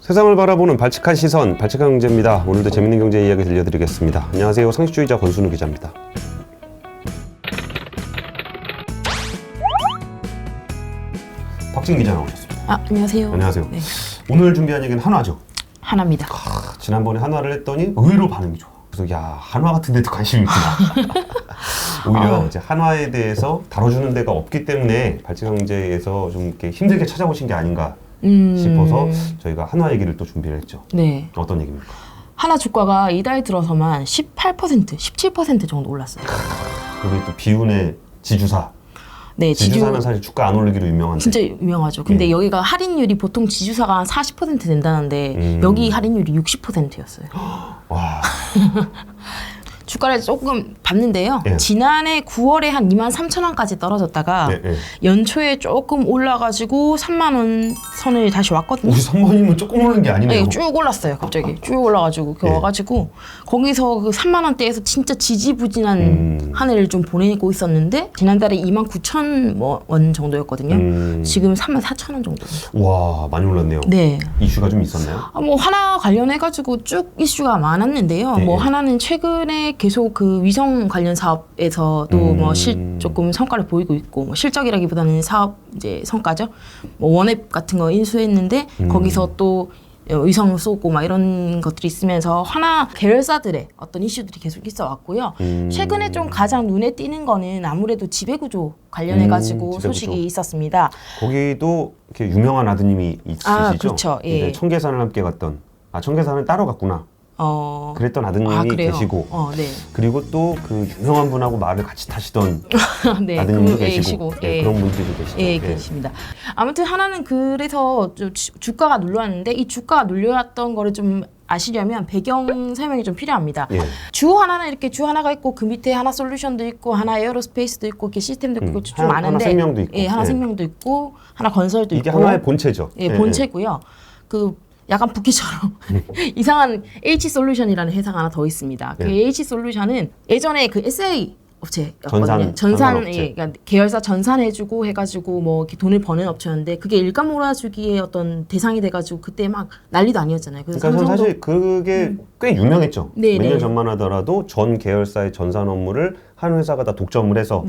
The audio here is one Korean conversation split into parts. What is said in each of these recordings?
세상을 바라보는 발칙한 시선, 발칙한 경제입니다. 오늘도 재밌는 경제 이야기 들려드리겠습니다. 안녕하세요. 상식주의자 권순우 기자입니다. 박진 기자 나오셨습니다. 안녕하세요. 안녕하세요. 네. 오늘 준비한 얘기는 한화죠. 하나입니다. 지난번에 한화를 했더니 의외로 반응이 좋아. 그래서 야, 한화 같은 데도 관심이 있구나. 오히려 이제 한화에 대해서 다뤄주는 데가 없기 때문에 발칙경제에서 좀 이렇게 힘들게 찾아오신 게 아닌가 싶어서 저희가 한화 얘기를 또 준비를 했죠. 네. 어떤 얘기입니까? 하나 주가가 이달 들어서만 18%, 17% 정도 올랐어요. 그리고 또 비운의 지주사. 네, 지주사는 사실 주가 안 올리기로 유명한데. 진짜 유명하죠. 근데 여기가 할인율이 보통 지주사가 한 40% 된다는데 여기 할인율이 60%였어요. 와. 주가를 조금 봤는데요. 예. 지난해 9월에 한 23,000원까지 떨어졌다가 연초에 조금 올라가지고 3만 원 선을 다시 왔거든요. 우리 3만이면 조금 오른 게 아니네요. 네, 쭉 올랐어요. 갑자기 쭉 올라가지고 와가지고 거기서 그 3만 원대에서 진짜 지지부진한 한 해를 좀 보내고 있었는데 지난달에 29,000원 정도였거든요. 지금 34,000원 정도. 와, 많이 올랐네요. 네. 이슈가 좀 있었나요? 뭐 하나 관련해가지고 쭉 이슈가 많았는데요. 뭐 하나는 최근에 계속 그 위성 관련 사업에서도 뭐 조금 성과를 보이고 있고 뭐 실적이라기보다는 사업 이제 성과죠. 뭐 원앱 같은 거 인수했는데 거기서 또 위성 쏘고 막 이런 것들이 있으면서 하나 계열사들의 어떤 이슈들이 계속 있어 왔고요. 최근에 좀 가장 눈에 띄는 거는 아무래도 지배구조 관련해가지고 소식이 있었습니다. 거기도 이렇게 유명한 아드님이 있으시죠? 그렇죠. 예. 청계산을 함께 갔던. 청계산은 따로 갔구나. 그랬던 아드님이 계시고 네. 그리고 또 그 유명한 분하고 말을 같이 타시던 네, 아드님도 계시고 예. 그런 분들도 계시죠. 예, 계십니다. 아무튼 하나는 그래서 좀 주가가 눌러왔는데 이 주가가 눌려왔던 거를 좀 아시려면 배경 설명이 좀 필요합니다. 예. 주 하나는 이렇게 주 하나가 있고 그 밑에 하나 솔루션도 있고 하나 에어로스페이스도 있고 이렇게 시스템도 있고 좀 많은데 하나 생명도 있고 하나 생명도 있고 하나 건설도 이게 있고 하나의 본체죠. 예, 본체고요. 그 약간 부캐처럼 이상한 H솔루션이라는 회사가 하나 더 있습니다. 그 H솔루션은 예전에 그 SA 업체였거든요. 전산 그러니까 계열사 전산해주고 해가지고 뭐 이렇게 돈을 버는 업체였는데 그게 일감 몰아주기의 어떤 대상이 돼가지고 그때 막 난리도 아니었잖아요. 그래서 그러니까 사실 그게 꽤 유명했죠. 몇 년 전만 하더라도 전 계열사의 전산 업무를 한 회사가 다 독점을 해서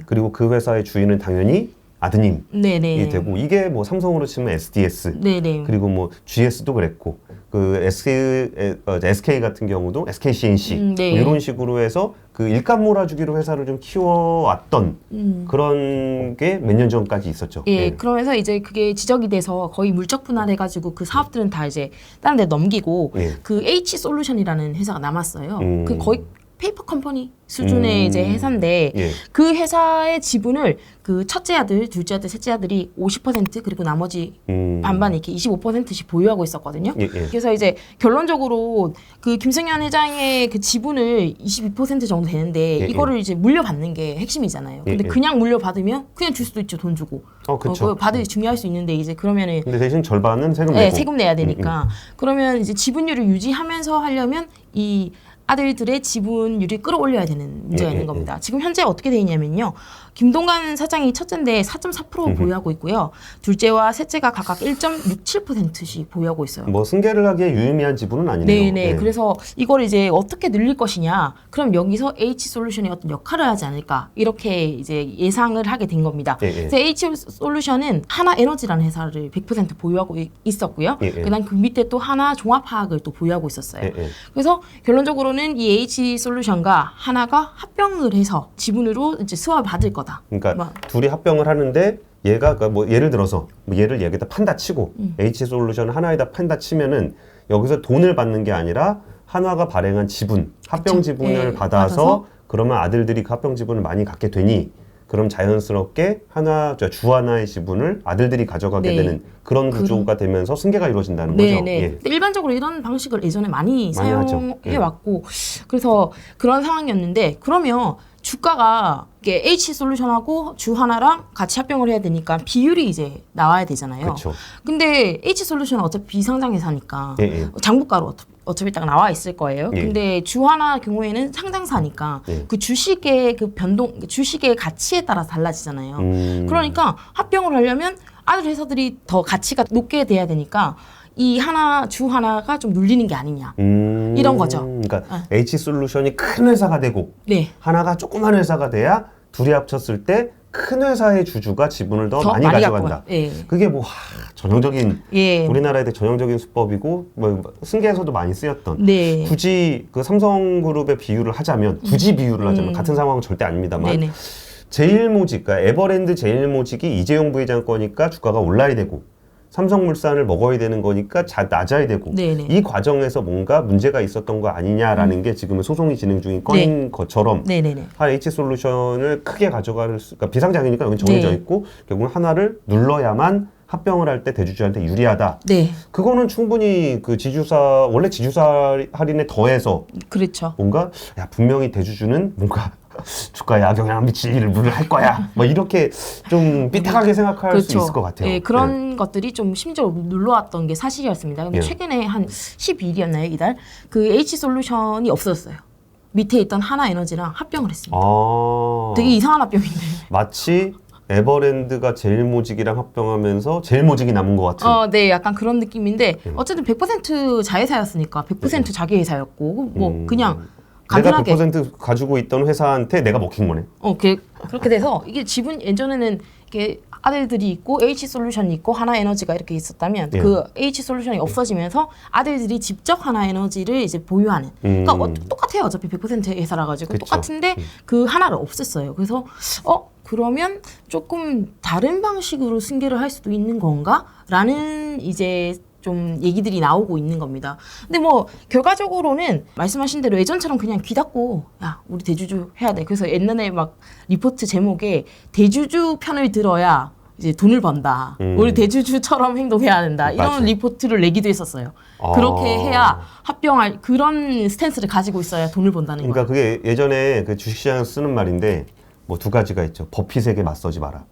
그리고 그 회사의 주인은 당연히 아드님이 되고 이게 뭐 삼성으로 치면 SDS 그리고 뭐 GS도 그랬고 그 SK 같은 경우도 SKCNC 뭐 이런 식으로 해서 그 일감 몰아주기로 회사를 좀 키워왔던 그런 게 몇 년 전까지 있었죠. 그러면서 이제 그게 지적이 돼서 거의 물적 분할해가지고 그 사업들은 다 이제 다른 데 넘기고 그 H솔루션이라는 회사가 남았어요. 그 거의 페이퍼 컴퍼니 수준의 이제 회사인데 그 회사의 지분을 그 첫째 아들, 둘째 아들, 셋째 아들이 50% 그리고 나머지 반반 이렇게 25%씩 보유하고 있었거든요. 그래서 이제 결론적으로 그 김승현 회장의 그 지분을 22% 정도 되는데 이거를 이제 물려받는 게 핵심이잖아요. 근데 그냥 물려받으면 그냥 줄 수도 있죠, 돈 주고. 그렇죠. 받을 중요할 수 있는데 이제 그러면은 근데 대신 절반은 세금 내고. 세금 내야 되니까. 그러면 이제 지분율을 유지하면서 하려면 이 아들들의 지분율이 끌어올려야 되는 문제가 있는 겁니다. 지금 현재 어떻게 돼 있냐면요. 김동관 사장이 첫째인데 4.4% 보유하고 있고요. 둘째와 셋째가 각각 1.67%씩 보유하고 있어요. 뭐 승계를 하기에 유의미한 지분은 아니네요. 네. 그래서 이걸 이제 어떻게 늘릴 것이냐. 그럼 여기서 H솔루션이 어떤 역할을 하지 않을까. 이렇게 이제 예상을 하게 된 겁니다. 그래서 H솔루션은 하나에너지라는 회사를 100% 보유하고 있었고요. 그다음 그 밑에 또 하나 종합화학을 또 보유하고 있었어요. 그래서 결론적으로는 이 H솔루션과 하나가 합병을 해서 지분으로 이제 수합을 받을 거다. 그러니까 둘이 합병을 하는데 얘가 뭐 예를 들어서 뭐 얘를 여기다 판다 치고 H솔루션을 하나에다 판다 치면은 여기서 돈을 받는 게 아니라 한화가 발행한 지분, 합병 지분을 받아서 그러면 아들들이 그 합병 지분을 많이 갖게 되니 그럼 자연스럽게 주 하나의 지분을 아들들이 가져가게 되는 그런 구조가 되면서 승계가 이루어진다는 거죠. 근데 일반적으로 이런 방식을 예전에 많이 사용해왔고 그래서 그런 상황이었는데 그러면 주가가 H솔루션하고 주 하나랑 같이 합병을 해야 되니까 비율이 이제 나와야 되잖아요. 그렇죠. 근데 H솔루션은 어차피 비상장회사니까 장부가로 어차피 딱 나와 있을 거예요. 근데 주 하나 경우에는 상장사니까 그 주식의 그 변동, 주식의 가치에 따라 달라지잖아요. 그러니까 합병을 하려면 아들 회사들이 더 가치가 높게 돼야 되니까 이 주 하나가 좀 눌리는 게 아니냐 이런 거죠. 그러니까 H솔루션이 큰 회사가 되고 네. 하나가 조그만 회사가 돼야 둘이 합쳤을 때 큰 회사의 주주가 지분을 더 많이 가져간다. 예. 그게 뭐 전형적인 예. 우리나라의 전형적인 수법이고 뭐 승계에서도 많이 쓰였던. 네. 굳이 그 삼성그룹의 비유를 하자면 비유를 하자면 같은 상황은 절대 아닙니다만 네네. 제일모직, 그러니까 에버랜드 제일모직이 이재용 부회장 거니까 주가가 올라야 되고 삼성물산을 먹어야 되는 거니까 낮아야 되고 네네. 이 과정에서 뭔가 문제가 있었던 거 아니냐라는 게 지금은 소송이 진행 중인 건인 것처럼 네네네. H솔루션을 크게 가져갈 그러니까 비상장이니까 여기 정해져 네. 있고 결국은 하나를 눌러야만 합병을 할 때 대주주한테 유리하다. 네. 그거는 충분히 그 원래 지주사 할인에 더해서 그렇죠. 뭔가 분명히 대주주는 뭔가 주가에 악영향을 미칠 일을 할 거야. 뭐 이렇게 좀 삐딱하게 생각할 그렇죠. 수 있을 것 같아요. 예, 그런 것들이 좀 심리적으로 눌러왔던 게 사실이었습니다. 근데 예. 최근에 한 12일이었나요, 이달? 그 H솔루션이 없어졌어요. 밑에 있던 하나에너지랑 합병을 했습니다. 되게 이상한 합병인데. 마치 에버랜드가 제일모직이랑 합병하면서 제일모직이 남은 것 같은. 네, 약간 그런 느낌인데 어쨌든 100% 자회사였으니까 100% 자기 회사였고 뭐 그냥 간단하게 내가 100% 가지고 있던 회사한테 내가 먹힌 거네. 그렇게 돼서 이게 지분 예전에는 이게 아들들이 있고 H솔루션이 있고 하나에너지가 이렇게 있었다면 그 H솔루션이 없어지면서 아들들이 직접 하나에너지를 이제 보유하는. 그러니까 똑같아요. 어차피 100% 회사라 가지고 그쵸. 똑같은데 그 하나를 없앴어요. 그래서 그러면 조금 다른 방식으로 승계를 할 수도 있는 건가? 라는 이제 좀 얘기들이 나오고 있는 겁니다. 근데 뭐 결과적으로는 말씀하신 대로 예전처럼 그냥 귀 닫고 야 우리 대주주 해야 돼. 그래서 옛날에 막 리포트 제목에 대주주 편을 들어야 이제 돈을 번다. 우리 대주주처럼 행동해야 된다. 이런 맞아요. 리포트를 내기도 했었어요. 그렇게 해야 합병할 그런 스탠스를 가지고 있어야 돈을 번다는 그러니까 거예요. 그게 예전에 그 주식시장에서 쓰는 말인데 뭐 두 가지가 있죠. 버핏에게 맞서지 마라.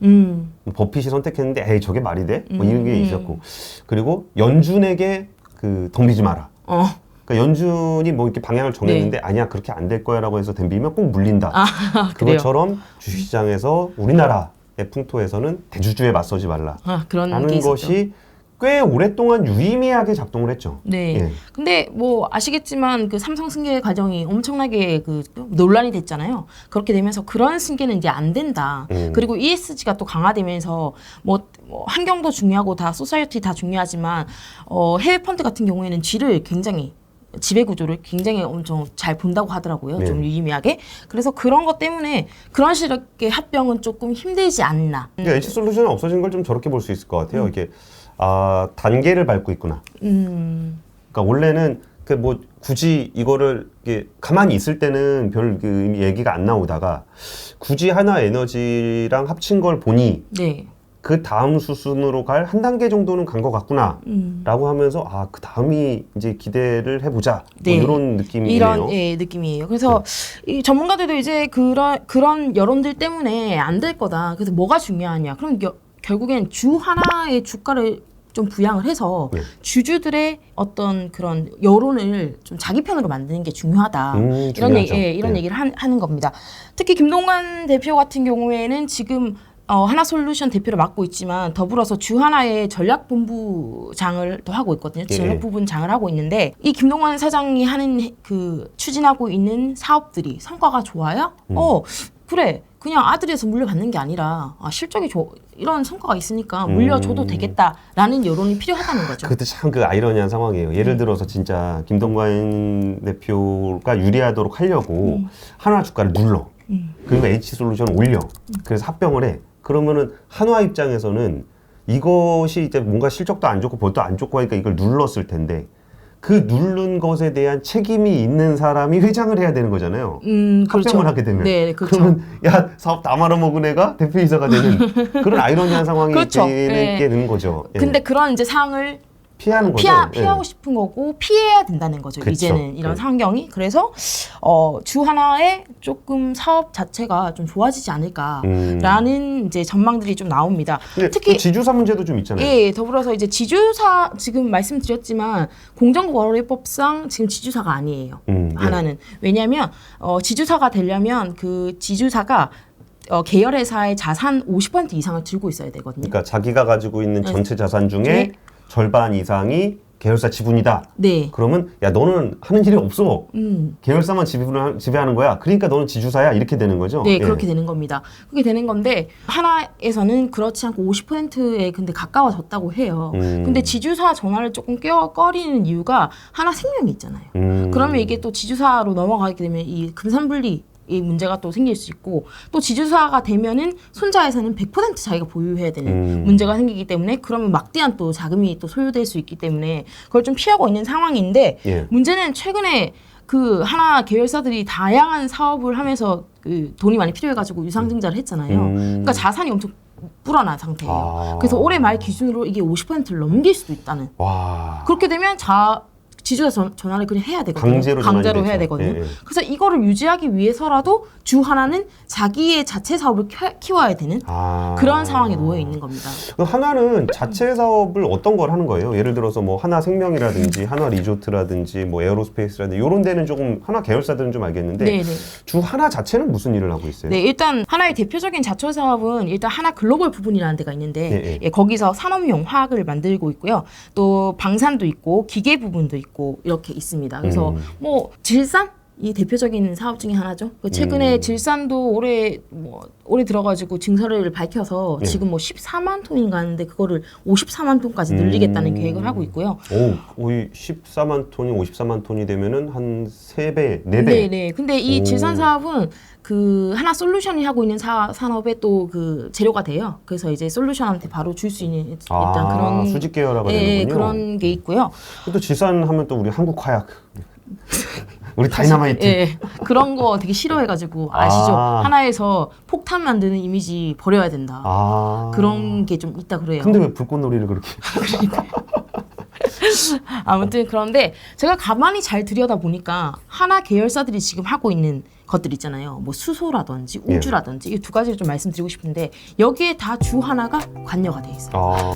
버핏이 선택했는데 에이 저게 말이 돼? 뭐 이런 게 있었고 그리고 연준에게 덤비지 마라. 그러니까 연준이 뭐 이렇게 방향을 정했는데 아니야 그렇게 안 될 거야라고 해서 덤비면 꼭 물린다. 그것처럼 주식시장에서 우리나라의 풍토에서는 대주주에 맞서지 말라. 그런 라는 게 있었죠. 것이 꽤 오랫동안 유의미하게 작동을 했죠. 네. 예. 근데 뭐 아시겠지만 그 삼성 승계 과정이 엄청나게 그 논란이 됐잖아요. 그렇게 되면서 그런 승계는 이제 안 된다. 그리고 ESG가 또 강화되면서 뭐 환경도 중요하고 다 소사이어티 다 중요하지만 해외 펀드 같은 경우에는 지배 구조를 굉장히 엄청 잘 본다고 하더라고요. 네. 좀 유의미하게. 그래서 그런 것 때문에 그런 식의 합병은 조금 힘들지 않나. 그러니까 H솔루션은 없어진 걸 좀 저렇게 볼 수 있을 것 같아요. 이게 단계를 밟고 있구나. 그러니까 원래는 뭐 굳이 이거를 이게 가만히 있을 때는 별 얘기가 안 나오다가 굳이 하나에너지랑 합친 걸 보니 네. 그 다음 수순으로 갈 한 단계 정도는 간 것 같구나 라고 하면서 그 다음이 이제 기대를 해보자 네. 뭐 이런 느낌이네요. 이런 느낌이에요. 그래서 이 전문가들도 이제 그런 여론들 때문에 안 될 거다. 그래서 뭐가 중요하냐. 그럼 결국엔 주 하나의 주가를 좀 부양을 해서 주주들의 어떤 그런 여론을 좀 자기 편으로 만드는 게 중요하다. 이런 얘기를 하는 겁니다. 특히 김동관 대표 같은 경우에는 지금 하나솔루션 대표를 맡고 있지만 더불어서 주하나의 전략본부장을 또 하고 있거든요. 전략부분장을 하고 있는데 이 김동관 사장이 추진하고 있는 사업들이 성과가 좋아요? 그래. 그냥 아들에서 물려받는 게 아니라 실적이 이런 성과가 있으니까 물려줘도 되겠다라는 여론이 필요하다는 거죠. 그때 참 아이러니한 상황이에요. 예를 들어서 진짜 김동관 대표가 유리하도록 하려고 하나 주가를 눌러. 그리고 H솔루션을 올려. 그래서 합병을 해. 그러면은 한화 입장에서는 이것이 이제 뭔가 실적도 안 좋고 볼도 안 좋고 하니까 이걸 눌렀을 텐데 그 누른 것에 대한 책임이 있는 사람이 회장을 해야 되는 거잖아요. 그렇죠. 합병을 하게 되면. 네, 그렇죠. 그러면 사업 다 말아먹은 애가 대표이사가 되는 그런 아이러니한 상황이 그렇죠. 되는 거죠. 근데 그런 이제 상황을 피하는 거죠. 피하고 싶은 거고 피해야 된다는 거죠. 그쵸. 이제는 이런 환경이. 그래서 주 하나에 조금 사업 자체가 좀 좋아지지 않을까라는 이제 전망들이 좀 나옵니다. 특히 지주사 문제도 좀 있잖아요. 예, 더불어서 이제 지주사 지금 말씀드렸지만 공정거래법상 지금 지주사가 아니에요. 하나는 왜냐하면 지주사가 되려면 그 지주사가 계열회사의 자산 50% 이상을 들고 있어야 되거든요. 그러니까 자기가 가지고 있는 전체 자산 중에 절반 이상이 계열사 지분이다. 네. 그러면 야 너는 하는 일이 없어. 계열사만 지배하는 거야. 그러니까 너는 지주사야. 이렇게 되는 거죠. 네, 그렇게 되는 겁니다. 그렇게 되는 건데 하나에서는 그렇지 않고 50%에 근데 가까워졌다고 해요. 근데 지주사 전환을 조금 꺼리는 이유가 하나생명이 있잖아요. 그러면 이게 또 지주사로 넘어가게 되면 이 금산분리 이 문제가 또 생길 수 있고 또 지주사가 되면은 손자회사는 100% 자기가 보유해야 되는 문제가 생기기 때문에 그러면 막대한 또 자금이 또 소요될 수 있기 때문에 그걸 좀 피하고 있는 상황인데 예. 문제는 최근에 그 하나 계열사들이 다양한 사업을 하면서 그 돈이 많이 필요해가지고 유상증자를 했잖아요. 그러니까 자산이 엄청 불어난 상태예요. 그래서 올해 말 기준으로 이게 50%를 넘길 수도 있다는. 와. 그렇게 되면 지주사 전환을 그냥 해야 되거든요. 강제로 해야 되거든요. 예, 예. 그래서 이거를 유지하기 위해서라도 주 하나는 자기의 자체 사업을 키워야 되는 그런 상황에 놓여 있는 겁니다. 하나는 자체 사업을 어떤 걸 하는 거예요? 예를 들어서 뭐 하나생명이라든지 하나 리조트라든지 뭐 에어로스페이스라든지 이런 데는 조금 하나 계열사들은 좀 알겠는데 네네. 주 하나 자체는 무슨 일을 하고 있어요? 네, 일단 하나의 대표적인 자체 사업은 일단 하나 글로벌 부분이라는 데가 있는데 예, 예. 예, 거기서 산업용 화학을 만들고 있고요. 또 방산도 있고 기계 부분도 있고 이렇게 있습니다. 그래서 뭐 질산 이 대표적인 사업 중에 하나죠. 최근에 질산도 올해 들어가지고 증설을 밝혀서 예. 지금 뭐 14만 톤인가 하는데 그거를 54만 톤까지 늘리겠다는 계획을 하고 있고요. 오, 14만 톤이 54만 톤이 되면은 한 3배, 4배. 네네. 근데 이 질산 사업은 그 하나 솔루션이 하고 있는 산업에 또 그 재료가 돼요. 그래서 이제 솔루션한테 바로 줄 수 있는 일단 그런 수직 계열화가 예, 되는군요. 그런 게 있고요. 또 질산하면 또 우리 한국 화약. 우리 다이나마이트. 예, 그런 거 되게 싫어해가지고 아시죠? 하나에서 폭탄 만드는 이미지 버려야 된다. 그런 게 좀 있다 그래요. 근데 왜 불꽃놀이를 그렇게? 아무튼 그런데 제가 가만히 잘 들여다 보니까 하나 계열사들이 지금 하고 있는 것들 있잖아요. 뭐 수소라든지 우주라든지 이 두 가지를 좀 말씀드리고 싶은데 여기에 다 주 하나가 관여가 돼 있어요.